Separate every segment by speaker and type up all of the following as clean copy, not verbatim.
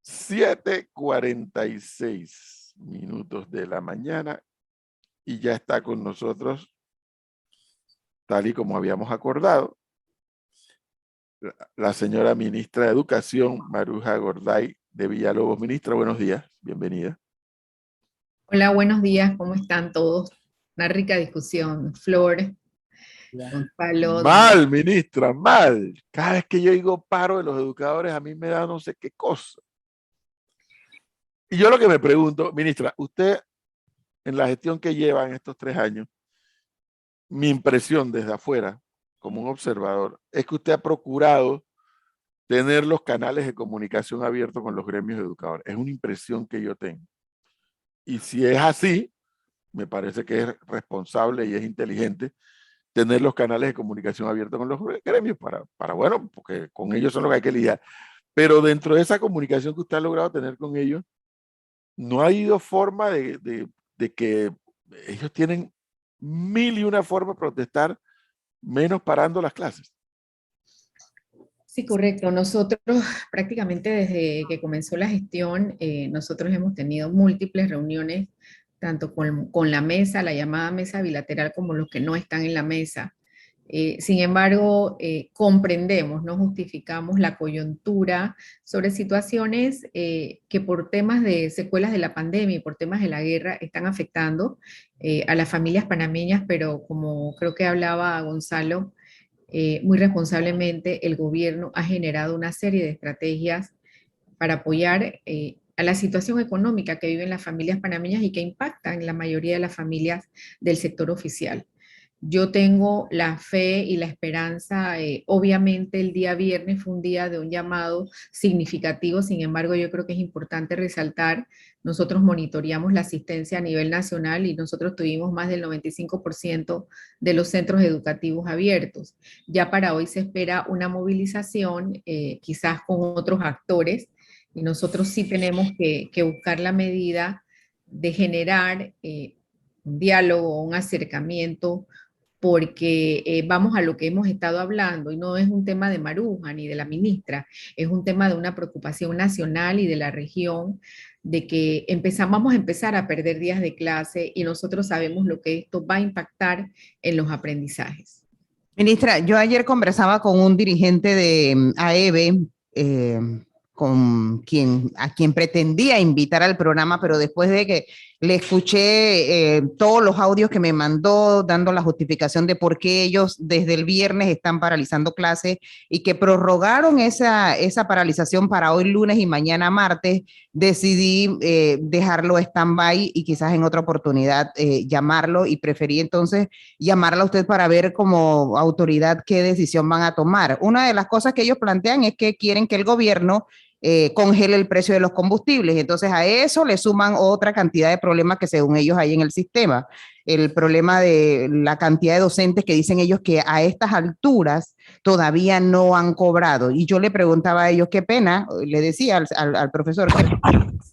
Speaker 1: 7:46 de la mañana y ya está con nosotros, tal y como habíamos acordado, la señora ministra de Educación, Maruja Gorday de Villalobos. Ministra, buenos días, bienvenida.
Speaker 2: Hola, buenos días, ¿cómo están todos? Una rica discusión. Flor, Gonzalo.
Speaker 1: Mal, ministra, mal. Cada vez que yo digo paro de los educadores, a mí me da no sé qué cosa. Y yo lo que me pregunto, ministra, usted en la gestión que lleva en estos 3 años, mi impresión desde afuera, como un observador, es que usted ha procurado tener los canales de comunicación abiertos con los gremios educadores. Es una impresión que yo tengo. Y si es así, me parece que es responsable y es inteligente tener los canales de comunicación abiertos con los gremios bueno, porque con ellos son los que hay que lidiar. Pero dentro de esa comunicación que usted ha logrado tener con ellos, no ha habido forma de que ellos tienen 1001 formas de protestar, menos parando las clases.
Speaker 2: Sí, correcto. Nosotros prácticamente desde que comenzó la gestión, nosotros hemos tenido múltiples reuniones, tanto con la mesa, la llamada mesa bilateral, como los que no están en la mesa. Sin embargo, comprendemos, no justificamos la coyuntura sobre situaciones que por temas de secuelas de la pandemia y por temas de la guerra están afectando a las familias panameñas, pero como creo que hablaba Gonzalo, muy responsablemente el gobierno ha generado una serie de estrategias para apoyar a la situación económica que viven las familias panameñas y que impactan en la mayoría de las familias del sector oficial. Yo tengo la fe y la esperanza, obviamente el día viernes fue un día de un llamado significativo, sin embargo yo creo que es importante resaltar, nosotros monitoreamos la asistencia a nivel nacional y nosotros tuvimos más del 95% de los centros educativos abiertos. Ya para hoy se espera una movilización, quizás con otros actores, y nosotros sí tenemos que buscar la medida de generar un diálogo, un acercamiento, porque vamos a lo que hemos estado hablando, y no es un tema de Maruja ni de la ministra, es un tema de una preocupación nacional y de la región, de que vamos a empezar a perder días de clase y nosotros sabemos lo que esto va a impactar en los aprendizajes.
Speaker 3: Ministra, yo ayer conversaba con un dirigente de AEBE, a quien pretendía invitar al programa, pero después de que le escuché todos los audios que me mandó dando la justificación de por qué ellos desde el viernes están paralizando clases y que prorrogaron esa paralización para hoy lunes y mañana martes, decidí dejarlo stand-by y quizás en otra oportunidad llamarlo, y preferí entonces llamarla a usted para ver como autoridad qué decisión van a tomar. Una de las cosas que ellos plantean es que quieren que el gobierno congele el precio de los combustibles. Entonces a eso le suman otra cantidad de problemas que según ellos hay en el sistema. El problema de la cantidad de docentes que dicen ellos que a estas alturas todavía no han cobrado. Y yo le preguntaba a ellos, qué pena, le decía al profesor, que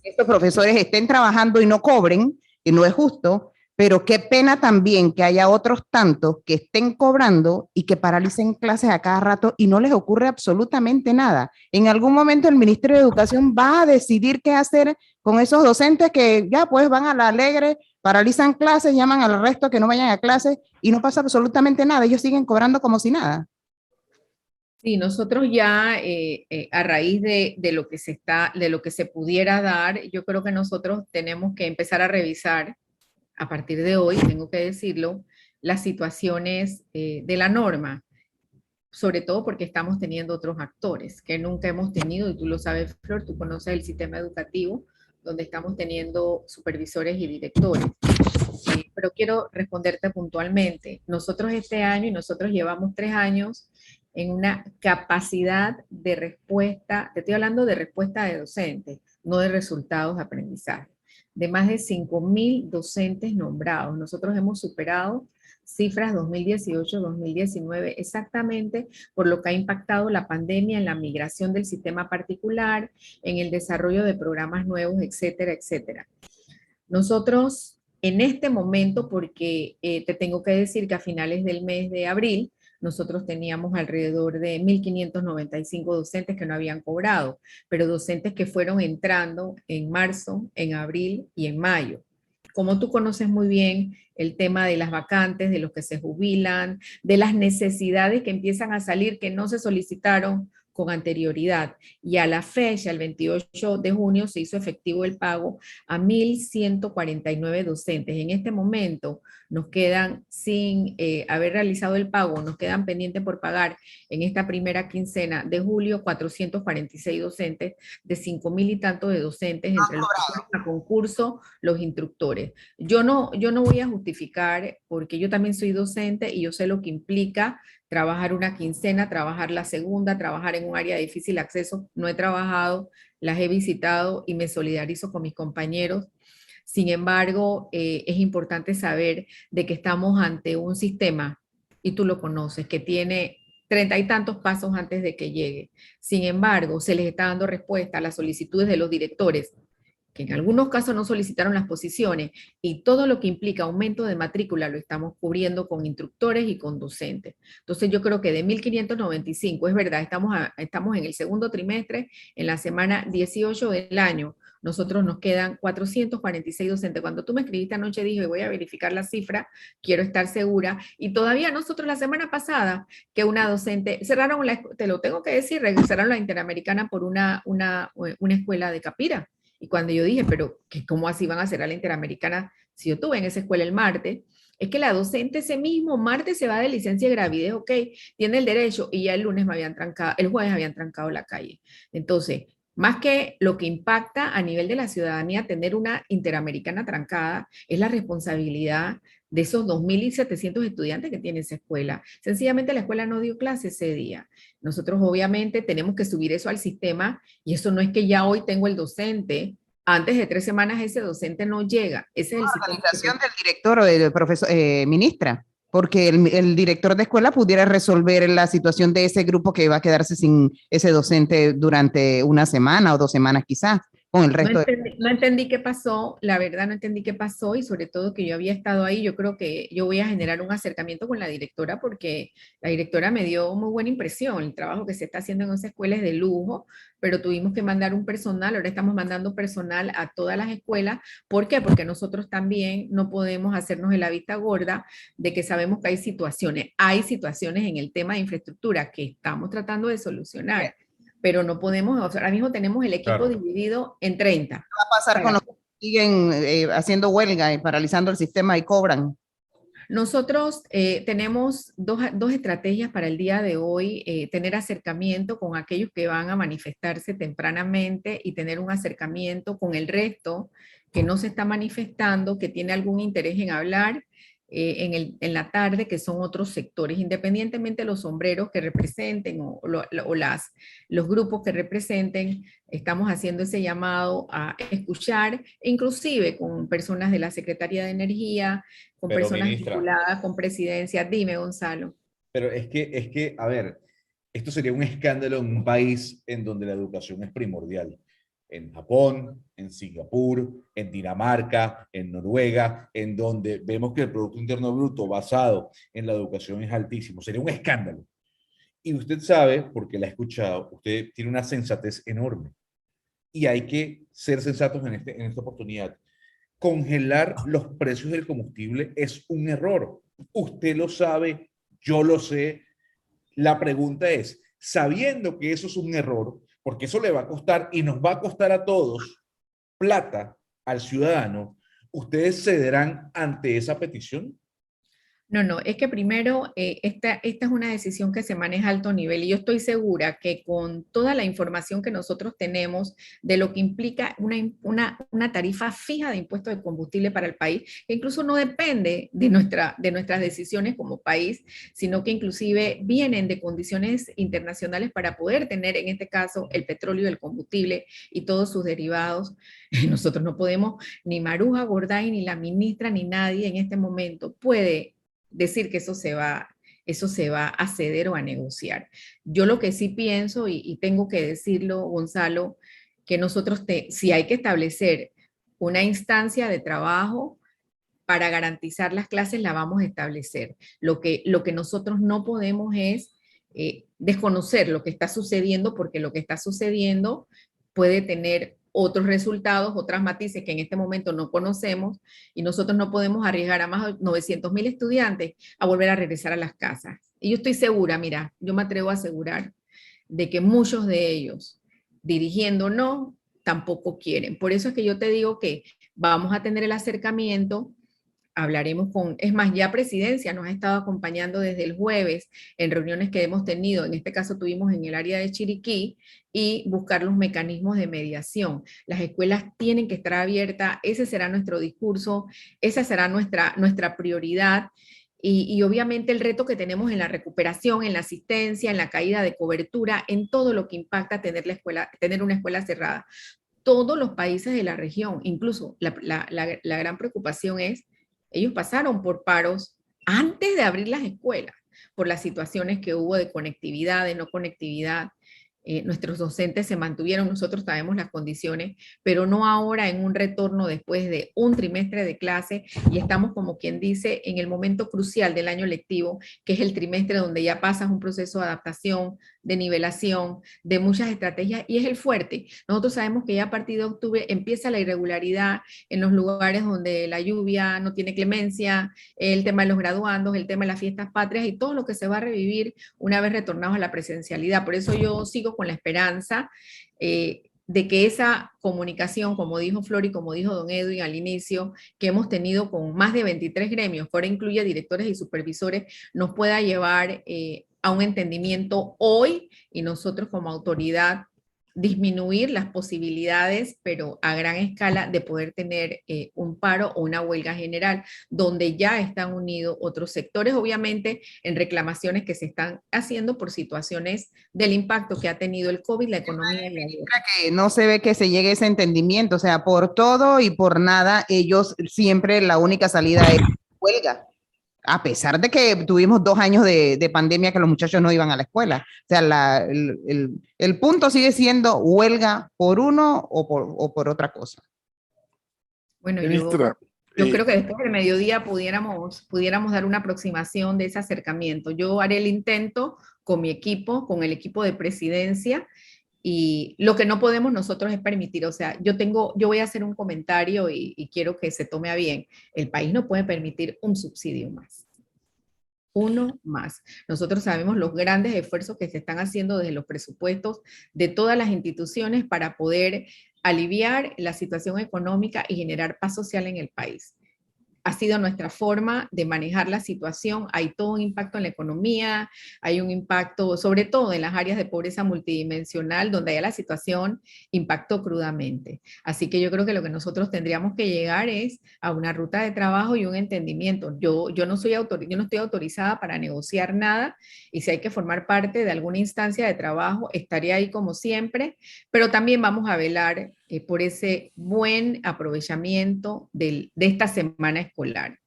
Speaker 3: estos profesores estén trabajando y no cobren, que no es justo, pero qué pena también que haya otros tantos que estén cobrando y que paralicen clases a cada rato y no les ocurre absolutamente nada. En algún momento el Ministerio de Educación va a decidir qué hacer con esos docentes que ya pues van a la alegre, paralizan clases, llaman al resto que no vayan a clases y no pasa absolutamente nada. Ellos siguen cobrando como si nada.
Speaker 2: Sí, nosotros ya a raíz de lo que de lo que se pudiera dar, yo creo que nosotros tenemos que empezar a revisar a partir de hoy, tengo que decirlo, las situaciones de la norma, sobre todo porque estamos teniendo otros actores que nunca hemos tenido, y tú lo sabes, Flor, tú conoces el sistema educativo, donde estamos teniendo supervisores y directores. Pero quiero responderte puntualmente. Nosotros este año, y nosotros llevamos 3 años en una capacidad de respuesta, te estoy hablando de respuesta de docentes, no de resultados de aprendizaje, de más de 5.000 docentes nombrados. Nosotros hemos superado cifras 2018-2019 exactamente por lo que ha impactado la pandemia en la migración del sistema particular, en el desarrollo de programas nuevos, etcétera, etcétera. Nosotros en este momento, porque te tengo que decir que a finales del mes de abril nosotros teníamos alrededor de 1.595 docentes que no habían cobrado, pero docentes que fueron entrando en marzo, en abril y en mayo. Como tú conoces muy bien el tema de las vacantes, de los que se jubilan, de las necesidades que empiezan a salir que no se solicitaron con anterioridad. Y a la fecha, el 28 de junio, se hizo efectivo el pago a 1.149 docentes. En este momento nos quedan, sin haber realizado el pago, nos quedan pendientes por pagar en esta primera quincena de julio 446 docentes, de 5.000 y tanto de docentes, entre los que fueron a concurso, los instructores. Yo no voy a justificar, porque yo también soy docente y yo sé lo que implica trabajar una quincena, trabajar la segunda, trabajar en un área de difícil acceso. No he trabajado, las he visitado y me solidarizo con mis compañeros. Sin embargo, es importante saber de que estamos ante un sistema, y tú lo conoces, que tiene 30 y tantos pasos antes de que llegue. Sin embargo, se les está dando respuesta a las solicitudes de los directores, que en algunos casos no solicitaron las posiciones, y todo lo que implica aumento de matrícula lo estamos cubriendo con instructores y con docentes. Entonces yo creo que de 1.595, es verdad, estamos en el segundo trimestre, en la semana 18 del año, nosotros nos quedan 446 docentes. Cuando tú me escribiste anoche dije, voy a verificar la cifra, quiero estar segura, y todavía nosotros la semana pasada, que una docente, cerraron te lo tengo que decir, cerraron la Interamericana por una escuela de Capira. Y cuando yo dije, pero ¿cómo así van a cerrar la Interamericana si yo estuve en esa escuela el martes? Es que la docente ese mismo martes se va de licencia de gravidez, ok, tiene el derecho, y ya el lunes me habían trancado, el jueves habían trancado la calle. Entonces, más que lo que impacta a nivel de la ciudadanía tener una Interamericana trancada, es la responsabilidad de esos 2.700 estudiantes que tiene esa escuela. Sencillamente la escuela no dio clase ese día. Nosotros obviamente tenemos que subir eso al sistema, y eso no es que ya hoy tengo el docente, antes de 3 semanas ese docente no llega. Ese es el sistema.
Speaker 3: La organización del director o del profesor, ministra, porque el director de escuela pudiera resolver la situación de ese grupo que va a quedarse sin ese docente durante una semana o 2 semanas quizás, con el resto
Speaker 2: no entendí qué pasó, la verdad no entendí qué pasó, y sobre todo que yo había estado ahí. Yo creo que yo voy a generar un acercamiento con la directora, porque la directora me dio muy buena impresión. El trabajo que se está haciendo en esa escuela es de lujo, pero tuvimos que mandar un personal, ahora estamos mandando personal a todas las escuelas. ¿Por qué? Porque nosotros también no podemos hacernos la vista gorda de que sabemos que hay situaciones en el tema de infraestructura que estamos tratando de solucionar, pero no podemos, o sea, ahora mismo tenemos el equipo dividido en 30.
Speaker 3: ¿Qué va a pasar con los que siguen haciendo huelga y paralizando el sistema y cobran?
Speaker 2: Nosotros tenemos dos estrategias para el día de hoy: tener acercamiento con aquellos que van a manifestarse tempranamente y tener un acercamiento con el resto que no se está manifestando, que tiene algún interés en hablar en la tarde, que son otros sectores, independientemente de los sombreros que representen los grupos que representen. Estamos haciendo ese llamado a escuchar, inclusive con personas de la Secretaría de Energía, con personas vinculadas con presidencia. Dime, Gonzalo.
Speaker 4: Pero es que, a ver, esto sería un escándalo en un país en donde la educación es primordial. En Japón, en Singapur, en Dinamarca, en Noruega, en donde vemos que el Producto Interno Bruto basado en la educación es altísimo. Sería un escándalo. Y usted sabe, porque la ha escuchado, usted tiene una sensatez enorme. Y hay que ser sensatos en esta oportunidad. Congelar los precios del combustible es un error. Usted lo sabe, yo lo sé. La pregunta es, sabiendo que eso es un error, porque eso le va a costar y nos va a costar a todos plata al ciudadano, ¿ustedes cederán ante esa petición?
Speaker 2: No, es que primero esta es una decisión que se maneja a alto nivel, y yo estoy segura que con toda la información que nosotros tenemos de lo que implica una tarifa fija de impuestos de combustible para el país, que incluso no depende de nuestras decisiones como país, sino que inclusive vienen de condiciones internacionales para poder tener, en este caso, el petróleo y el combustible y todos sus derivados. Nosotros no podemos, ni Maruja Gorday, ni la ministra, ni nadie en este momento puede decir que eso se va a ceder o a negociar. Yo lo que sí pienso, y tengo que decirlo, Gonzalo, que nosotros si hay que establecer una instancia de trabajo para garantizar las clases la vamos a establecer. Lo que nosotros no podemos es desconocer lo que está sucediendo, porque lo que está sucediendo puede tener otros resultados, otras matices que en este momento no conocemos, y nosotros no podemos arriesgar a más de 900.000 estudiantes a volver a regresar a las casas. Y yo estoy segura, mira, yo me atrevo a asegurar de que muchos de ellos, dirigiendo no, tampoco quieren. Por eso es que yo te digo que vamos a tener el acercamiento. Hablaremos con, es más, ya Presidencia nos ha estado acompañando desde el jueves en reuniones que hemos tenido, en este caso tuvimos en el área de Chiriquí, y buscar los mecanismos de mediación. Las escuelas tienen que estar abiertas, ese será nuestro discurso, esa será nuestra prioridad, y obviamente el reto que tenemos en la recuperación, en la asistencia, en la caída de cobertura, en todo lo que impacta tener una escuela cerrada. Todos los países de la región, incluso la gran preocupación es, ellos pasaron por paros antes de abrir las escuelas, por las situaciones que hubo de conectividad, de no conectividad. Nuestros docentes se mantuvieron, nosotros sabemos las condiciones, pero no ahora en un retorno después de un trimestre de clase, y estamos, como quien dice, en el momento crucial del año lectivo, que es el trimestre donde ya pasas un proceso de adaptación, de nivelación, de muchas estrategias, y es el fuerte. Nosotros sabemos que ya a partir de octubre empieza la irregularidad en los lugares donde la lluvia no tiene clemencia, el tema de los graduandos, el tema de las fiestas patrias y todo lo que se va a revivir una vez retornados a la presencialidad. Por eso yo sigo con la esperanza de que esa comunicación, como dijo Flor y como dijo don Edwin al inicio, que hemos tenido con más de 23 gremios, que ahora incluye directores y supervisores, nos pueda llevar a un entendimiento hoy, y nosotros como autoridad disminuir las posibilidades, pero a gran escala, de poder tener un paro o una huelga general, donde ya están unidos otros sectores, obviamente en reclamaciones que se están haciendo por situaciones del impacto que ha tenido el COVID, la economía y la guerra.
Speaker 3: Que no se ve que se llegue a ese entendimiento, o sea, por todo y por nada, ellos siempre la única salida es huelga. A pesar de que tuvimos 2 años de pandemia que los muchachos no iban a la escuela. O sea, el punto sigue siendo huelga por uno o por otra cosa.
Speaker 2: Bueno,
Speaker 1: Ministra,
Speaker 2: yo creo que después del mediodía pudiéramos dar una aproximación de ese acercamiento. Yo haré el intento con mi equipo, con el equipo de Presidencia, y lo que no podemos nosotros es permitir, o sea, yo voy a hacer un comentario y quiero que se tome a bien. El país no puede permitir un subsidio más. Uno más. Nosotros sabemos los grandes esfuerzos que se están haciendo desde los presupuestos de todas las instituciones para poder aliviar la situación económica y generar paz social en el país. Ha sido nuestra forma de manejar la situación. Hay todo un impacto en la economía, hay un impacto sobre todo en las áreas de pobreza multidimensional, donde ya la situación impactó crudamente. Así que yo creo que lo que nosotros tendríamos que llegar es a una ruta de trabajo y un entendimiento. Yo no estoy autorizada para negociar nada, y si hay que formar parte de alguna instancia de trabajo, estaré ahí como siempre, pero también vamos a velar por ese buen aprovechamiento de esta semana escolar.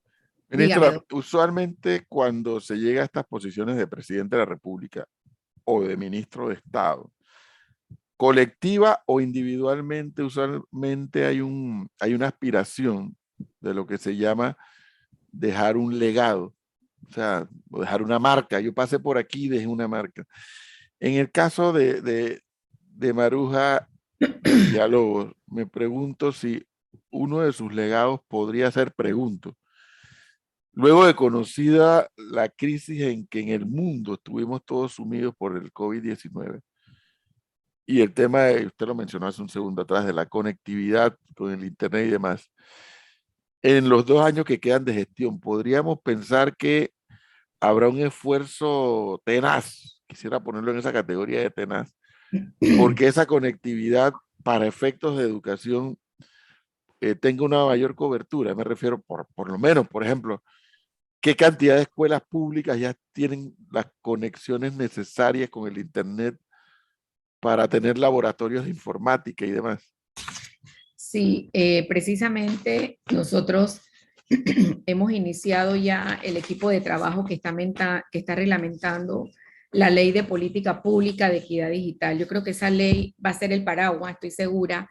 Speaker 1: Ministra,
Speaker 2: Dígame,
Speaker 1: usualmente cuando se llega a estas posiciones de presidente de la República o de ministro de Estado, colectiva o individualmente, usualmente hay una aspiración de lo que se llama dejar un legado, o sea, dejar una marca. Yo pasé por aquí y dejé una marca. En el caso de Maruja Villalobos, me pregunto si uno de sus legados podría ser, luego de conocida la crisis en que en el mundo estuvimos todos sumidos por el COVID-19, y el tema, usted lo mencionó hace un segundo atrás, de la conectividad con el internet y demás, en los 2 años que quedan de gestión, podríamos pensar que habrá un esfuerzo tenaz, quisiera ponerlo en esa categoría de tenaz, porque esa conectividad para efectos de educación tenga una mayor cobertura. Me refiero, por lo menos, por ejemplo, ¿qué cantidad de escuelas públicas ya tienen las conexiones necesarias con el internet para tener laboratorios de informática y demás?
Speaker 2: Sí, precisamente nosotros hemos iniciado ya el equipo de trabajo que está reglamentando la ley de política pública de equidad digital. Yo creo que esa ley va a ser el paraguas, estoy segura,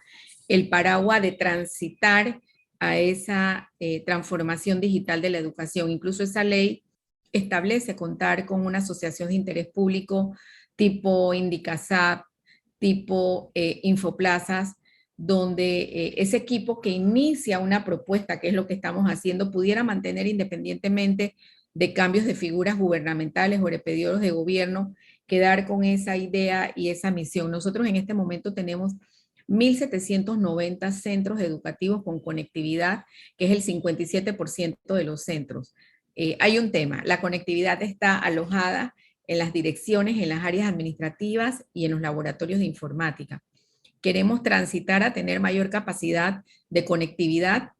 Speaker 2: el paraguas de transitar a esa transformación digital de la educación. Incluso esa ley establece contar con una asociación de interés público tipo Indicasap, tipo Infoplazas, donde ese equipo que inicia una propuesta, que es lo que estamos haciendo, pudiera mantener independientemente de cambios de figuras gubernamentales o de pedidos de gobierno, quedar con esa idea y esa misión. Nosotros en este momento tenemos 1.790 centros educativos con conectividad, que es el 57% de los centros. Hay un tema, la conectividad está alojada en las direcciones, en las áreas administrativas y en los laboratorios de informática. Queremos transitar a tener mayor capacidad de conectividad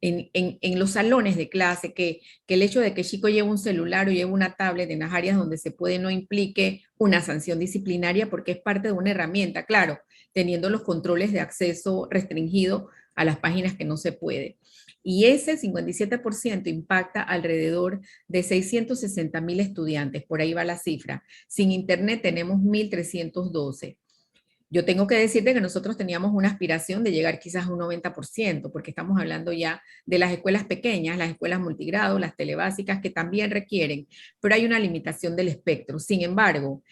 Speaker 2: en los salones de clase, que el hecho de que el chico lleve un celular o lleve una tablet en las áreas donde se puede no implique una sanción disciplinaria porque es parte de una herramienta, claro, teniendo los controles de acceso restringido a las páginas que no se puede. Y ese 57% impacta alrededor de 660,000 estudiantes, por ahí va la cifra. Sin internet tenemos 1.312. Yo tengo que decirte que nosotros teníamos una aspiración de llegar quizás a un 90%, porque estamos hablando ya de las escuelas pequeñas, las escuelas multigrado, las telebásicas, que también requieren, pero hay una limitación del espectro. Sin embargo,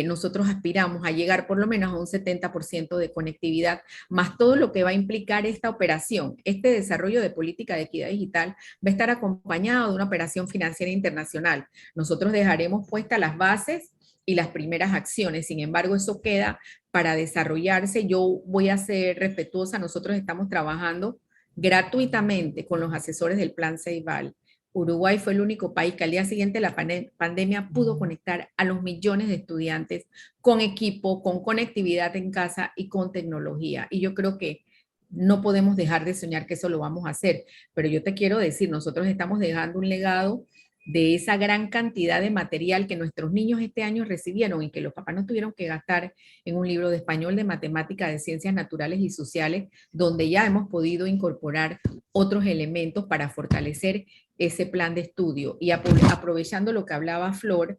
Speaker 2: nosotros aspiramos a llegar por lo menos a un 70% de conectividad, más todo lo que va a implicar esta operación. Este desarrollo de política de equidad digital va a estar acompañado de una operación financiera internacional. Nosotros dejaremos puestas las bases y las primeras acciones. Sin embargo, eso queda para desarrollarse. Yo voy a ser respetuosa. Nosotros estamos trabajando gratuitamente con los asesores del Plan Ceibal. Uruguay fue el único país que al día siguiente de la pandemia pudo conectar a los millones de estudiantes con equipo, con conectividad en casa y con tecnología. Y yo creo que no podemos dejar de soñar que eso lo vamos a hacer. Pero yo te quiero decir, nosotros estamos dejando un legado de esa gran cantidad de material que nuestros niños este año recibieron y que los papás no tuvieron que gastar en un libro de español, de matemática, de ciencias naturales y sociales, donde ya hemos podido incorporar otros elementos para fortalecer ese plan de estudio. Y aprovechando lo que hablaba Flor,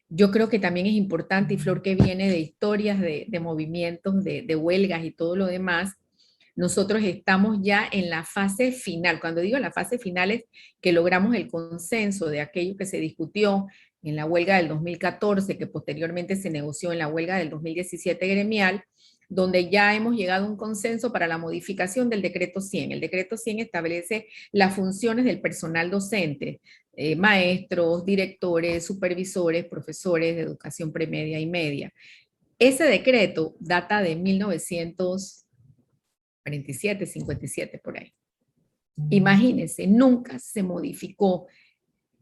Speaker 2: yo creo que también es importante, y Flor que viene de historias de movimientos, de huelgas y todo lo demás, nosotros estamos ya en la fase final. Cuando digo la fase final es que logramos el consenso de aquello que se discutió en la huelga del 2014, que posteriormente se negoció en la huelga del 2017 gremial, donde ya hemos llegado a un consenso para la modificación del decreto 100. El decreto 100 establece las funciones del personal docente, maestros, directores, supervisores, profesores de educación premedia y media. Ese decreto data de 1947, 57, por ahí. Imagínense, nunca se modificó.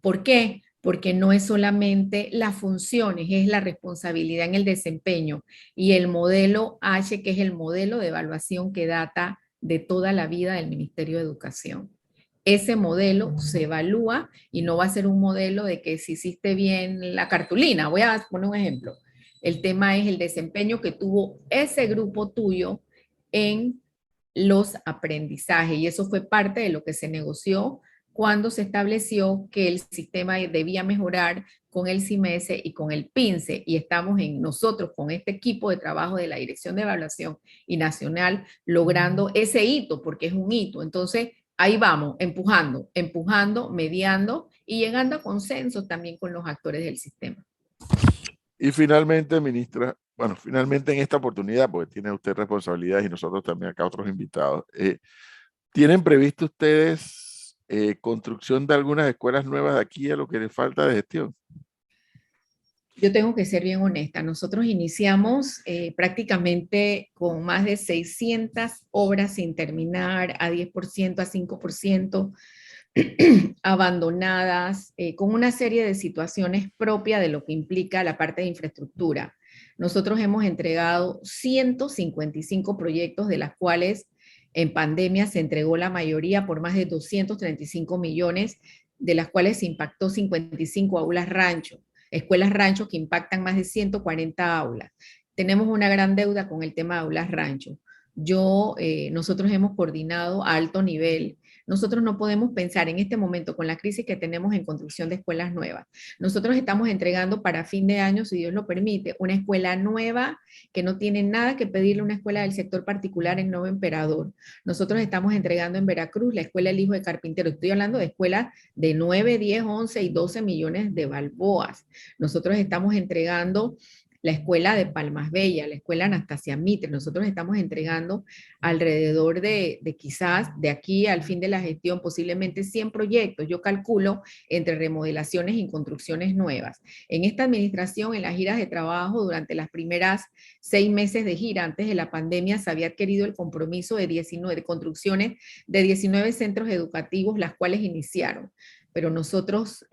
Speaker 2: ¿Por qué? Porque no es solamente las funciones, es la responsabilidad en el desempeño. Y el modelo H, que es el modelo de evaluación que data de toda la vida del Ministerio de Educación. Ese modelo se evalúa y no va a ser un modelo de que si hiciste bien la cartulina. Voy a poner un ejemplo. El tema es el desempeño que tuvo ese grupo tuyo en los aprendizajes, y eso fue parte de lo que se negoció cuando se estableció que el sistema debía mejorar con el CIMESE y con el PINCE, y estamos nosotros con este equipo de trabajo de la Dirección de Evaluación y Nacional logrando ese hito, porque es un hito. Entonces, ahí vamos, empujando, mediando y llegando a consenso también con los actores del sistema.
Speaker 1: Y finalmente, ministra, bueno, finalmente en esta oportunidad, porque tiene usted responsabilidades y nosotros también acá otros invitados, ¿tienen previsto ustedes construcción de algunas escuelas nuevas de aquí a lo que les falta de gestión?
Speaker 2: Yo tengo que ser bien honesta. Nosotros iniciamos prácticamente con más de 600 obras sin terminar, a 10%, a 5%, abandonadas, con una serie de situaciones propias de lo que implica la parte de infraestructura. Nosotros hemos entregado 155 proyectos, de las cuales en pandemia se entregó la mayoría por más de 235 millones, de las cuales se impactó 55 aulas rancho, escuelas rancho que impactan más de 140 aulas. Tenemos una gran deuda con el tema de aulas rancho. Nosotros hemos coordinado a alto nivel nosotros no podemos pensar en este momento con la crisis que tenemos en construcción de escuelas nuevas. Nosotros estamos entregando para fin de año, si Dios lo permite, una escuela nueva que no tiene nada que pedirle a una escuela del sector particular en Nuevo Emperador. Nosotros estamos entregando en Veracruz la escuela El Hijo de Carpintero. Estoy hablando de escuelas de 9, 10, 11 y 12 millones de balboas. Nosotros estamos entregando la escuela de Palmas Bella, la escuela Anastasia Mitre. Nosotros estamos entregando alrededor de quizás de aquí al fin de la gestión posiblemente 100 proyectos, yo calculo, entre remodelaciones y construcciones nuevas. En esta administración, en las giras de trabajo, durante las primeras 6 meses de gira, antes de la pandemia, se había adquirido el compromiso de 19 de construcciones de 19 centros educativos, las cuales iniciaron. Pero nosotros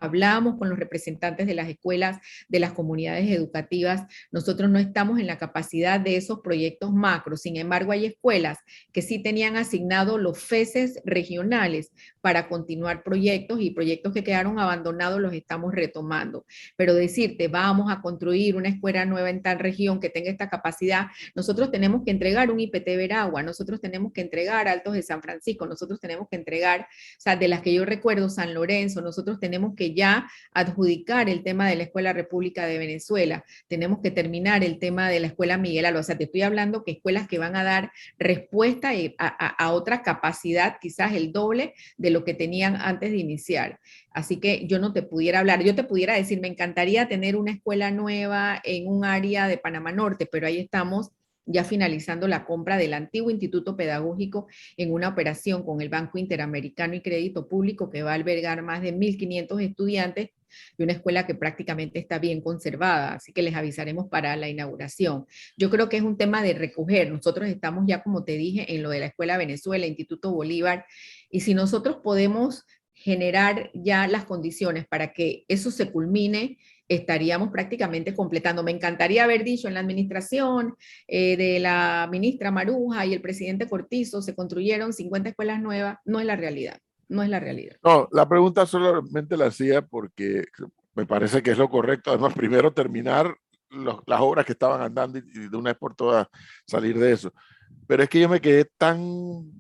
Speaker 2: hablamos con los representantes de las escuelas, de las comunidades educativas, nosotros no estamos en la capacidad de esos proyectos macros. Sin embargo, hay escuelas que sí tenían asignado los FESES regionales para continuar proyectos, y proyectos que quedaron abandonados los estamos retomando. Pero decirte, vamos a construir una escuela nueva en tal región que tenga esta capacidad, nosotros tenemos que entregar un IPT Veragua, nosotros tenemos que entregar Altos de San Francisco, nosotros tenemos que entregar, o sea, de las que yo recuerdo, San Lorenzo, nosotros tenemos que ya adjudicar el tema de la Escuela República de Venezuela, tenemos que terminar el tema de la Escuela Miguel Alba. O sea, te estoy hablando que escuelas que van a dar respuesta a otra capacidad, quizás el doble de lo que tenían antes de iniciar. Así que yo no te pudiera hablar, yo te pudiera decir, me encantaría tener una escuela nueva en un área de Panamá Norte, pero ahí estamos ya finalizando la compra del antiguo Instituto Pedagógico en una operación con el Banco Interamericano y Crédito Público que va a albergar más de 1.500 estudiantes, de una escuela que prácticamente está bien conservada, así que les avisaremos para la inauguración. Yo creo que es un tema de recoger. Nosotros estamos ya, como te dije, en lo de la Escuela Venezuela, Instituto Bolívar, y si nosotros podemos generar ya las condiciones para que eso se culmine, estaríamos prácticamente completando. Me encantaría haber dicho en la administración de la ministra Maruja y el presidente Cortizo se construyeron 50 escuelas nuevas. No es la realidad, no es la realidad.
Speaker 1: No, la pregunta solamente la hacía porque me parece que es lo correcto. Además, primero terminar las obras que estaban andando y de una vez por todas salir de eso. Pero es que yo me quedé tan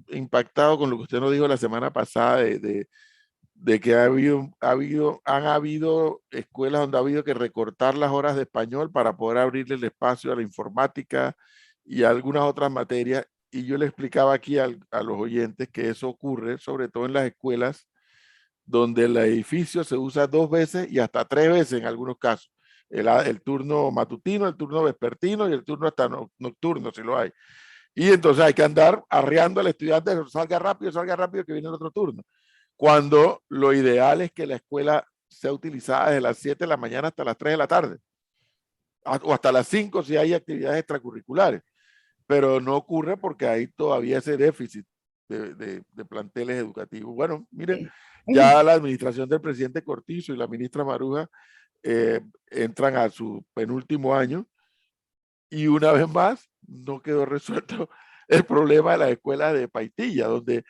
Speaker 1: impactado con lo que usted nos dijo la semana pasada de que han habido escuelas donde ha habido que recortar las horas de español para poder abrirle el espacio a la informática y a algunas otras materias. Y yo le explicaba aquí a los oyentes que eso ocurre sobre todo en las escuelas donde el edificio se usa 2 veces y hasta 3 veces en algunos casos. El turno matutino, el turno vespertino y el turno hasta nocturno, si lo hay. Y entonces hay que andar arreando al estudiante, salga rápido, que viene el otro turno. Cuando lo ideal es que la escuela sea utilizada desde las 7 de la mañana hasta las 3 de la tarde, o hasta las 5 si hay actividades extracurriculares. Pero no ocurre porque hay todavía ese déficit de planteles educativos. Bueno, miren, ya la administración del presidente Cortizo y la ministra Maruja entran a su penúltimo año y una vez más no quedó resuelto el problema de las escuelas de Paitilla, donde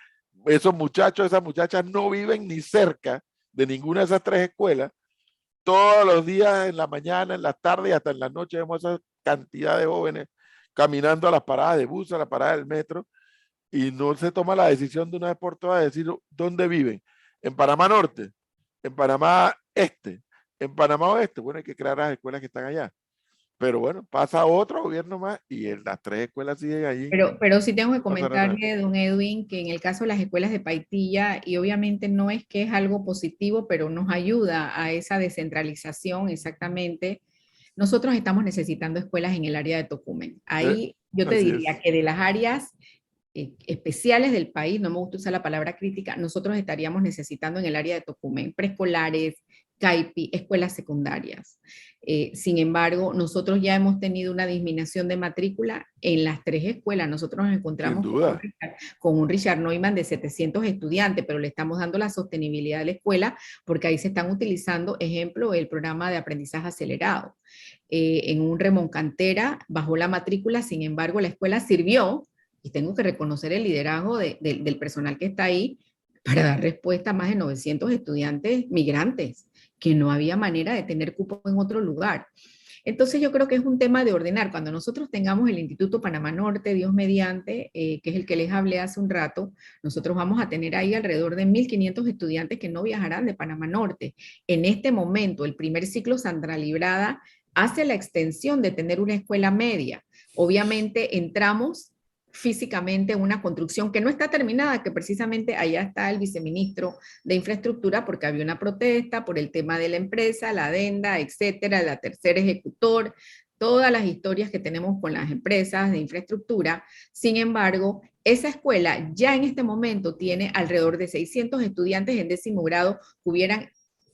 Speaker 1: esos muchachos, esas muchachas no viven ni cerca de ninguna de esas 3 escuelas. Todos los días, en la mañana, en la tarde y hasta en la noche, vemos esa cantidad de jóvenes caminando a las paradas de bus, a la parada del metro, y no se toma la decisión de una vez por todas de decir dónde viven. En Panamá Norte, en Panamá Este, en Panamá Oeste. Bueno, hay que crear las escuelas que están allá. Pero bueno, pasa otro gobierno más y las 3 escuelas siguen allí.
Speaker 2: Pero sí tengo que comentarle, don Edwin, que en el caso de las escuelas de Paitilla, y obviamente no es que es algo positivo, pero nos ayuda a esa descentralización exactamente. Nosotros estamos necesitando escuelas en el área de Tocumen. Ahí yo te diría que de las áreas especiales del país, no me gusta usar la palabra crítica, nosotros estaríamos necesitando en el área de Tocumen preescolares, CAIPI, escuelas secundarias. Sin embargo, nosotros ya hemos tenido una disminución de matrícula en las 3 escuelas. Nosotros nos encontramos con un Richard Neumann de 700 estudiantes, pero le estamos dando la sostenibilidad de la escuela porque ahí se están utilizando, ejemplo, el programa de aprendizaje acelerado. En un Remoncantera bajó la matrícula, sin embargo, la escuela sirvió, y tengo que reconocer el liderazgo del personal que está ahí, para dar respuesta a más de 900 estudiantes migrantes, que no había manera de tener cupo en otro lugar. Entonces yo creo que es un tema de ordenar. Cuando nosotros tengamos el Instituto Panamá Norte, Dios mediante, que es el que les hablé hace un rato, nosotros vamos a tener ahí alrededor de 1.500 estudiantes que no viajarán de Panamá Norte. En este momento, el primer ciclo Sandra Librada hace la extensión de tener una escuela media. Obviamente entramos físicamente en una construcción que no está terminada, que precisamente allá está el viceministro de Infraestructura, porque había una protesta por el tema de la empresa, la adenda, etcétera, la tercera ejecutor, todas las historias que tenemos con las empresas de infraestructura. Sin embargo, esa escuela ya en este momento tiene alrededor de 600 estudiantes en 10º grado que hubieran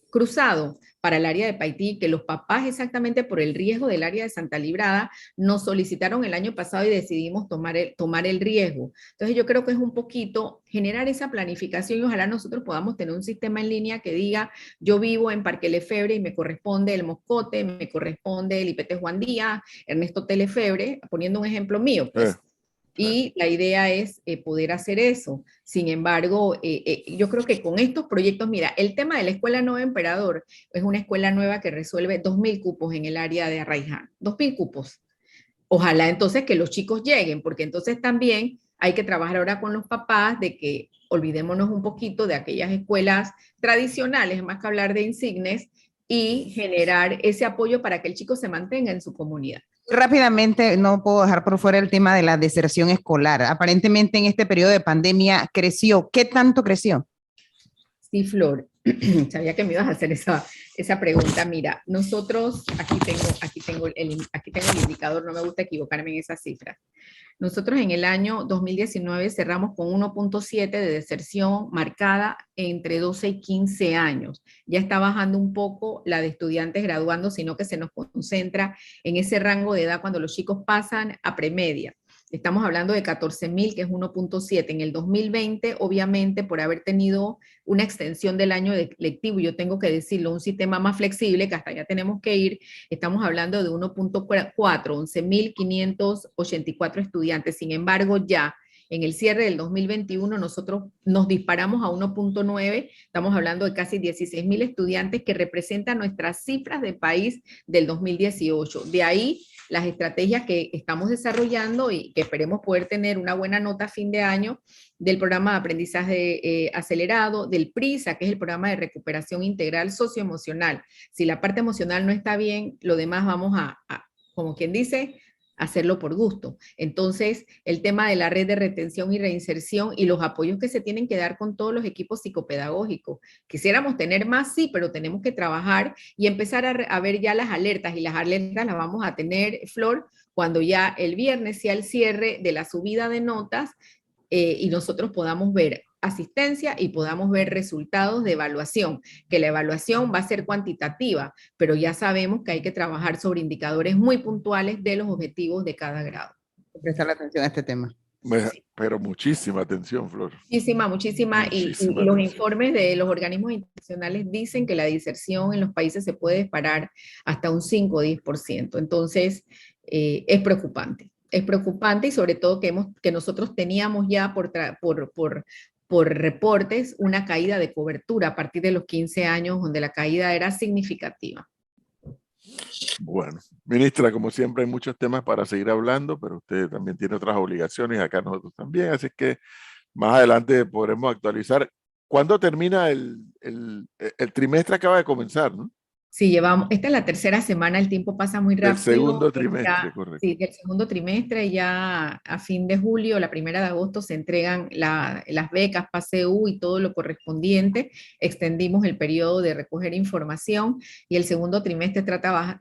Speaker 2: cruzado para el área de Paití, que los papás exactamente por el riesgo del área de Santa Librada nos solicitaron el año pasado y decidimos tomar el riesgo. Entonces yo creo que es un poquito generar esa planificación y ojalá nosotros podamos tener un sistema en línea que diga, yo vivo en Parque Lefebvre y me corresponde el Moscote, me corresponde el IPT Juan Díaz, Ernesto Telefebre, poniendo un ejemplo mío, pues. Y la idea es poder hacer eso. Sin embargo, yo creo que con estos proyectos, mira, el tema de la Escuela Nueva Emperador es una escuela nueva que resuelve 2.000 cupos en el área de Arraiján. 2.000 cupos. Ojalá entonces que los chicos lleguen, porque entonces también hay que trabajar ahora con los papás de que olvidémonos un poquito de aquellas escuelas tradicionales, más que hablar de insignes, y generar ese apoyo para que el chico se mantenga en su comunidad.
Speaker 3: Rápidamente, no puedo dejar por fuera el tema de la deserción escolar. Aparentemente en este periodo de pandemia creció. ¿Qué tanto creció?
Speaker 2: Sí, Flor, sabía que me ibas a hacer esa pregunta. Mira, nosotros, aquí tengo el indicador, no me gusta equivocarme en esas cifras. Nosotros en el año 2019 cerramos con 1.7 de deserción marcada entre 12 y 15 años. Ya está bajando un poco la de estudiantes graduando, sino que se nos concentra en ese rango de edad cuando los chicos pasan a premedia. Estamos hablando de 14.000, que es 1.7. En el 2020, obviamente, por haber tenido una extensión del año lectivo, yo tengo que decirlo, un sistema más flexible, que hasta allá tenemos que ir, estamos hablando de 1.4, 11.584 estudiantes. Sin embargo, ya en el cierre del 2021 nosotros nos disparamos a 1.9, estamos hablando de casi 16.000 estudiantes que representan nuestras cifras de país del 2018. De ahí las estrategias que estamos desarrollando y que esperemos poder tener una buena nota a fin de año del programa de aprendizaje acelerado, del PRISA, que es el programa de recuperación integral socioemocional. Si la parte emocional no está bien, lo demás vamos a como quien dice, hacerlo por gusto. Entonces, el tema de la red de retención y reinserción y los apoyos que se tienen que dar con todos los equipos psicopedagógicos. Quisiéramos tener más, sí, pero tenemos que trabajar y empezar a ver ya las alertas, y las alertas las vamos a tener, Flor, cuando ya el viernes sea el cierre de la subida de notas y nosotros podamos ver asistencia y podamos ver resultados de evaluación, que la evaluación va a ser cuantitativa, pero ya sabemos que hay que trabajar sobre indicadores muy puntuales de los objetivos de cada grado.
Speaker 3: Prestar atención a este tema.
Speaker 1: Pero muchísima atención, Flor.
Speaker 2: Muchísima. Y los informes de los organismos internacionales dicen que la diserción en los países se puede disparar hasta un 5 o 10%. Entonces, es preocupante. Es preocupante y sobre todo que nosotros teníamos ya por reportes una caída de cobertura a partir de los 15 años, donde la caída era significativa.
Speaker 1: Bueno, ministra, como siempre hay muchos temas para seguir hablando, pero usted también tiene otras obligaciones, acá nosotros también, así que más adelante podremos actualizar. ¿Cuándo termina el trimestre? Acaba de comenzar, ¿no?
Speaker 2: Sí, esta es la tercera semana, el tiempo pasa muy rápido.
Speaker 1: Del segundo trimestre, correcto.
Speaker 2: Sí, del segundo trimestre, ya a fin de julio, la 1 de agosto, se entregan las becas, PASEU y todo lo correspondiente. Extendimos el periodo de recoger información y el segundo trimestre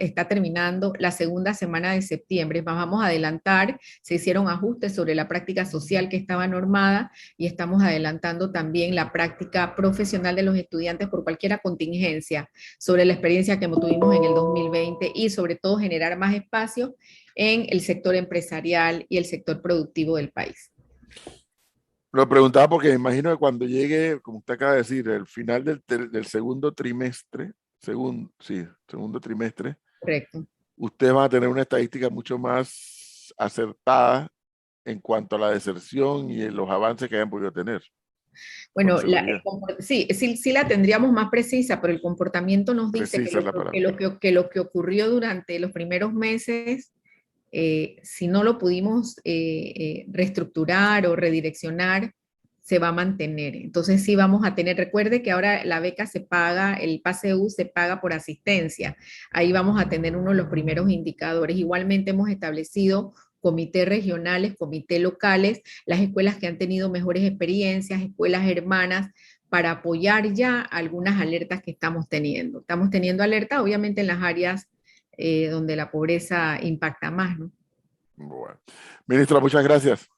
Speaker 2: está terminando la segunda semana de septiembre. Vamos a adelantar, se hicieron ajustes sobre la práctica social que estaba normada y estamos adelantando también la práctica profesional de los estudiantes por cualquier contingencia sobre la experiencia que tuvimos en el 2020 y sobre todo generar más espacio en el sector empresarial y el sector productivo del país.
Speaker 1: Lo preguntaba porque me imagino que cuando llegue, como usted acaba de decir, el final del segundo trimestre, segundo trimestre,
Speaker 2: correcto,
Speaker 1: ustedes van a tener una estadística mucho más acertada en cuanto a la deserción y los avances que hayan podido tener.
Speaker 2: Bueno,
Speaker 1: Con seguridad.
Speaker 2: sí la tendríamos más precisa, pero el comportamiento nos dice
Speaker 1: Precisa es la palabra.
Speaker 2: que lo que ocurrió durante los primeros meses, si no lo pudimos reestructurar o redireccionar, se va a mantener. Entonces sí vamos a tener, recuerde que ahora la beca se paga, el PASEU se paga por asistencia. Ahí vamos a tener uno de los primeros indicadores. Igualmente hemos establecido comités regionales, comités locales, las escuelas que han tenido mejores experiencias, escuelas hermanas, para apoyar ya algunas alertas que estamos teniendo. Estamos teniendo alerta, obviamente, en las áreas donde la pobreza impacta más, ¿no?
Speaker 1: Bueno. Ministra, muchas gracias.